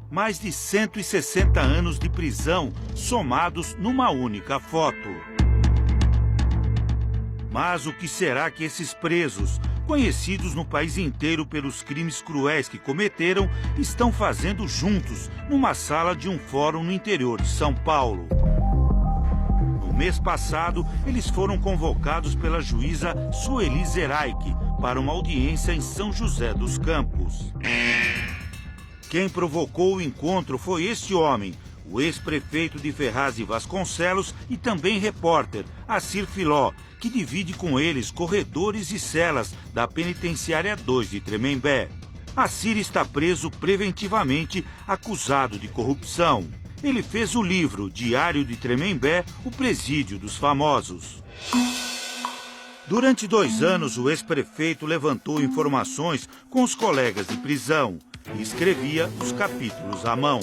Mais de 160 anos de prisão somados numa única foto. Mas o que será que esses presos, conhecidos no país inteiro pelos crimes cruéis que cometeram, estão fazendo juntos numa sala de um fórum no interior de São Paulo? No mês passado, eles foram convocados pela juíza Sueli Zeraich para uma audiência em São José dos Campos. Quem provocou o encontro foi este homem, o ex-prefeito de Ferraz de Vasconcelos e também repórter, Assir Filó, que divide com eles corredores e celas da Penitenciária 2 de Tremembé. Assir está preso preventivamente, acusado de corrupção. Ele fez o livro Diário de Tremembé, o Presídio dos Famosos. Durante 2 anos, o ex-prefeito levantou informações com os colegas de prisão e escrevia os capítulos à mão.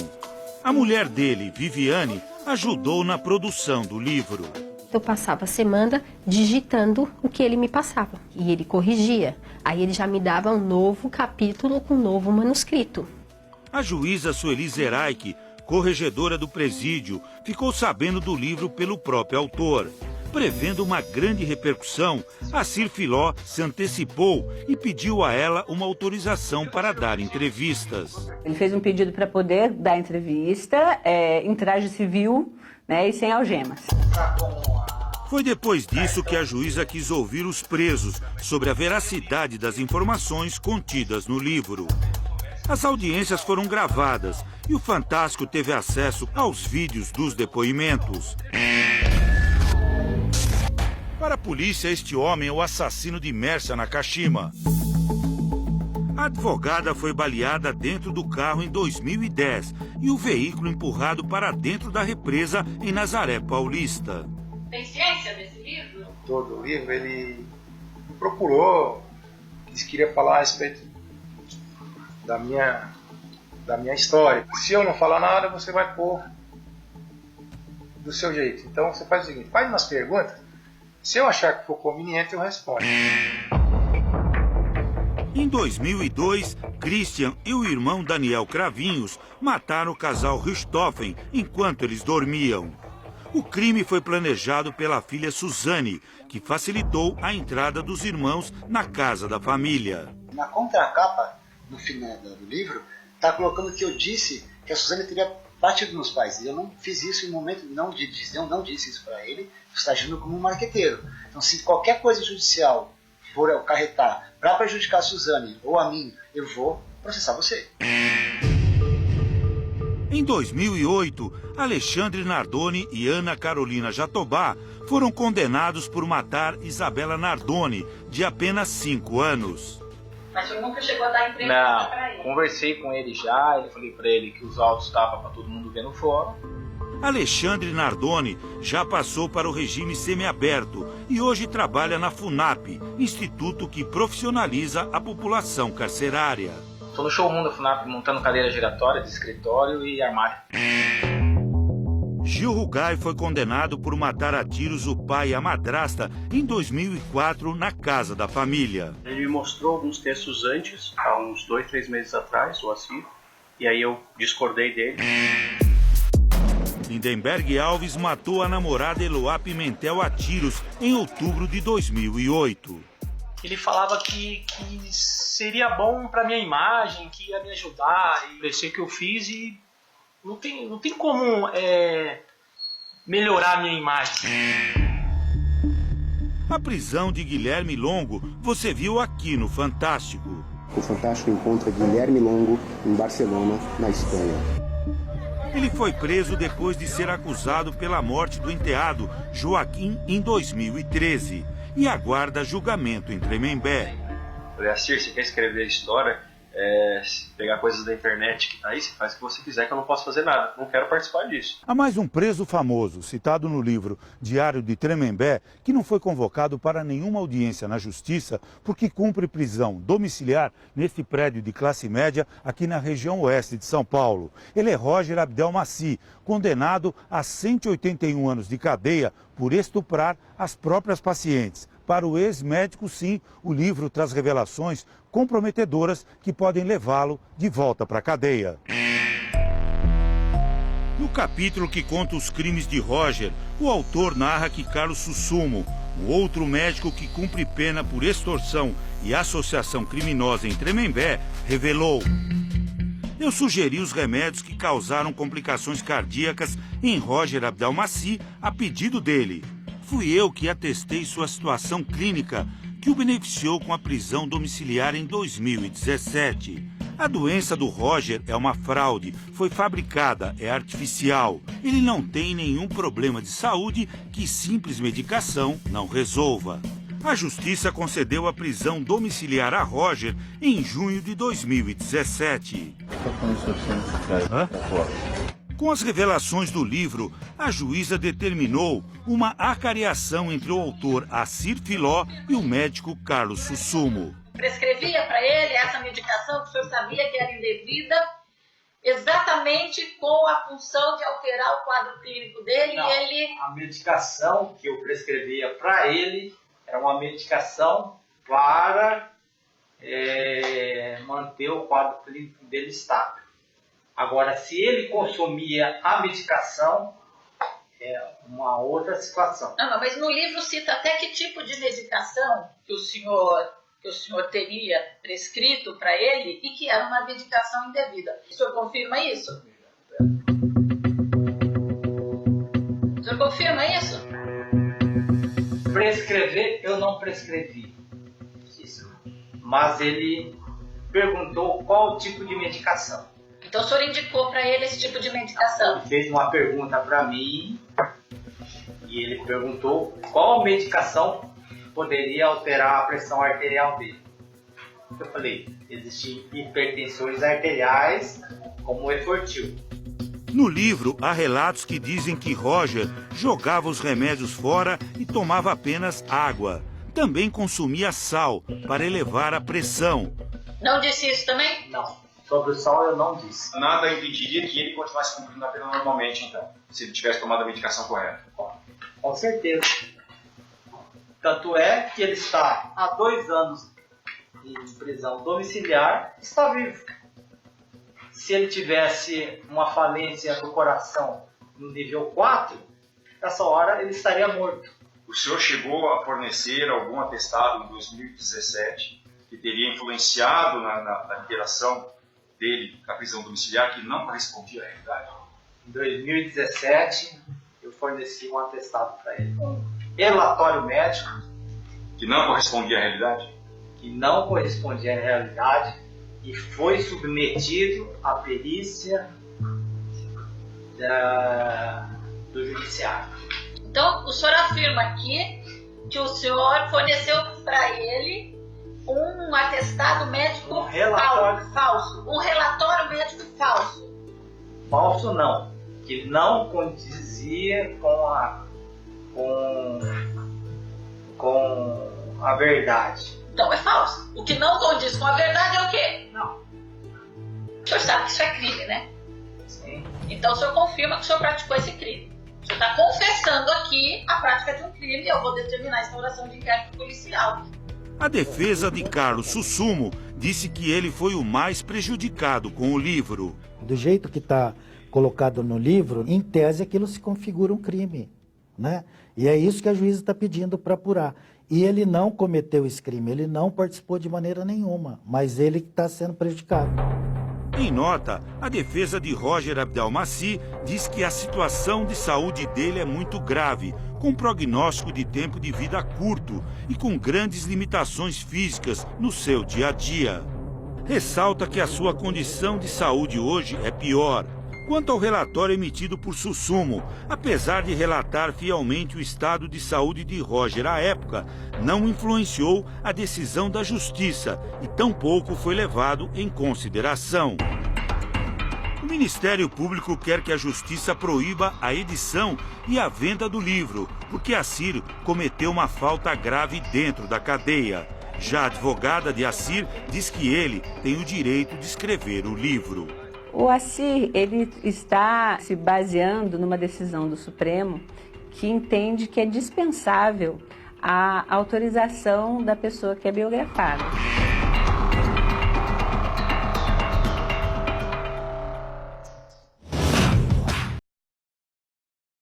A mulher dele, Viviane, ajudou na produção do livro. Eu passava a semana digitando o que ele me passava e ele corrigia. Aí ele já me dava um novo capítulo com um novo manuscrito. A juíza Sueli Zeraich, corregedora do presídio, ficou sabendo do livro pelo próprio autor. Prevendo uma grande repercussão, Assir Filó se antecipou e pediu a ela uma autorização para dar entrevistas. Ele fez um pedido para poder dar entrevista em traje civil, né, e sem algemas. Foi depois disso que a juíza quis ouvir os presos sobre a veracidade das informações contidas no livro. As audiências foram gravadas e o Fantástico teve acesso aos vídeos dos depoimentos. Para a polícia, este homem é o assassino de Mércia Nakashima. A advogada foi baleada dentro do carro em 2010 e o veículo empurrado para dentro da represa em Nazaré Paulista. Tem ciência desse livro? Todo o livro ele procurou, queria falar a respeito da minha história. Se eu não falar nada, você vai pôr do seu jeito. Então você faz o seguinte, faz umas perguntas. Se eu achar que for conveniente, eu respondo. Em 2002, Christian e o irmão Daniel Cravinhos mataram o casal Richthofen enquanto eles dormiam. O crime foi planejado pela filha Suzane, que facilitou a entrada dos irmãos na casa da família. Na contracapa, no final do livro, está colocando que eu disse que a Suzane teria batido nos pais. E eu não fiz isso em momento, não disse isso para ele. Está agindo como um marqueteiro. Então, se qualquer coisa judicial for acarretar para prejudicar a Suzane ou a mim, eu vou processar você. Em 2008, Alexandre Nardoni e Ana Carolina Jatobá foram condenados por matar Isabela Nardoni, de apenas 5 anos. Mas você nunca chegou a dar entrevista para ele? Não, conversei com ele já, eu falei para ele que os autos estavam para todo mundo ver no fórum. Alexandre Nardoni já passou para o regime semiaberto e hoje trabalha na FUNAP, instituto que profissionaliza a população carcerária. Estou no showroom da FUNAP montando cadeira giratória de escritório e armário. Gil Rugai foi condenado por matar a tiros o pai e a madrasta em 2004 na casa da família. Ele me mostrou alguns textos antes, há uns 2, 3 meses atrás, ou assim, e aí eu discordei dele. Lindenberg Alves matou a namorada Eloá Pimentel a tiros em outubro de 2008. Ele falava que seria bom para minha imagem, que ia me ajudar. E parecia que eu fiz e não tem como melhorar a minha imagem. A prisão de Guilherme Longo você viu aqui no Fantástico. O Fantástico encontra Guilherme Longo em Barcelona, na Espanha. Ele foi preso depois de ser acusado pela morte do enteado Joaquim em 2013 e aguarda julgamento em Tremembé. Falei, Assir, você quer escrever a história? Pegar coisas da internet que tá aí, você faz o que você quiser que eu não posso fazer nada. Não quero participar disso. Há mais um preso famoso, citado no livro Diário de Tremembé, que não foi convocado para nenhuma audiência na justiça porque cumpre prisão domiciliar neste prédio de classe média aqui na região oeste de São Paulo. Ele é Roger Abdelmaci, condenado a 181 anos de cadeia por estuprar as próprias pacientes. Para o ex-médico, sim, o livro traz revelações comprometedoras que podem levá-lo de volta para a cadeia. capítulo que conta os crimes de Roger, o autor narra que Carlos Sussumo, o outro médico que cumpre pena por extorsão e associação criminosa em Tremembé, revelou: eu sugeri os remédios que causaram complicações cardíacas em Roger Abdelmaci a pedido dele. Fui eu que atestei sua situação clínica, que o beneficiou com a prisão domiciliar em 2017. A doença do Roger é uma fraude, foi fabricada, é artificial. Ele não tem nenhum problema de saúde que simples medicação não resolva. A Justiça concedeu a prisão domiciliar a Roger em junho de 2017. Com as revelações do livro, a juíza determinou uma acareação entre o autor Assir Filó e o médico Carlos Sussumo. Prescrevia para ele essa medicação que o senhor sabia que era indevida, exatamente com a função de alterar o quadro clínico dele. Não, e ele... A medicação que eu prescrevia para ele era uma medicação para manter o quadro clínico dele estável. Agora, se ele consumia a medicação, é uma outra situação. Não, mas no livro cita até que tipo de medicação que o senhor teria prescrito para ele e que era uma medicação indevida. O senhor confirma isso? O senhor confirma isso? Prescrever, eu não prescrevi isso. Mas ele perguntou qual tipo de medicação. Então o senhor indicou para ele esse tipo de medicação? Ele fez uma pergunta para mim e ele perguntou qual medicação poderia alterar a pressão arterial dele. Eu falei, existem hipertensões arteriais como o Efortil. No livro, há relatos que dizem que Roger jogava os remédios fora e tomava apenas água. Também consumia sal para elevar a pressão. Não disse isso também? Não. Sobre o sal eu não disse. Nada impediria que ele continuasse cumprindo a pena normalmente, então, se ele tivesse tomado a medicação correta. Com certeza. Tanto é que ele está há 2 anos em prisão domiciliar, está vivo. Se ele tivesse uma falência do coração no nível 4, nessa hora ele estaria morto. O senhor chegou a fornecer algum atestado em 2017 que teria influenciado na liberação dele da prisão domiciliar que não correspondia à realidade? Em 2017, eu forneci um atestado para ele. Um relatório médico. Que não correspondia à realidade? Que não correspondia à realidade e foi submetido à perícia do judiciário. Então, o senhor afirma aqui que o senhor forneceu para ele um atestado médico falso. Um relatório médico falso. Falso não. Que não condizia com a verdade. Então é falso. O que não condiz com a verdade é o quê? Não. O senhor sabe que isso é crime, né? Sim. Então o senhor confirma que o senhor praticou esse crime. O senhor está confessando aqui a prática de um crime e eu vou determinar a instauração de inquérito policial. A defesa de Carlos Sussumo disse que ele foi o mais prejudicado com o livro. Do jeito que está colocado no livro, em tese aquilo se configura um crime, né? E é isso que a juíza está pedindo para apurar. E ele não cometeu esse crime, ele não participou de maneira nenhuma, mas ele está sendo prejudicado. Em nota, a defesa de Roger Abdelmaci diz que a situação de saúde dele é muito grave, com prognóstico de tempo de vida curto e com grandes limitações físicas no seu dia a dia. Ressalta que a sua condição de saúde hoje é pior. Quanto ao relatório emitido por Sussumo, apesar de relatar fielmente o estado de saúde de Roger à época, não influenciou a decisão da Justiça e tampouco foi levado em consideração. O Ministério Público quer que a Justiça proíba a edição e a venda do livro, porque Assir cometeu uma falta grave dentro da cadeia. Já a advogada de Assir diz que ele tem o direito de escrever o livro. O Assir, ele está se baseando numa decisão do Supremo que entende que é dispensável a autorização da pessoa que é biografada.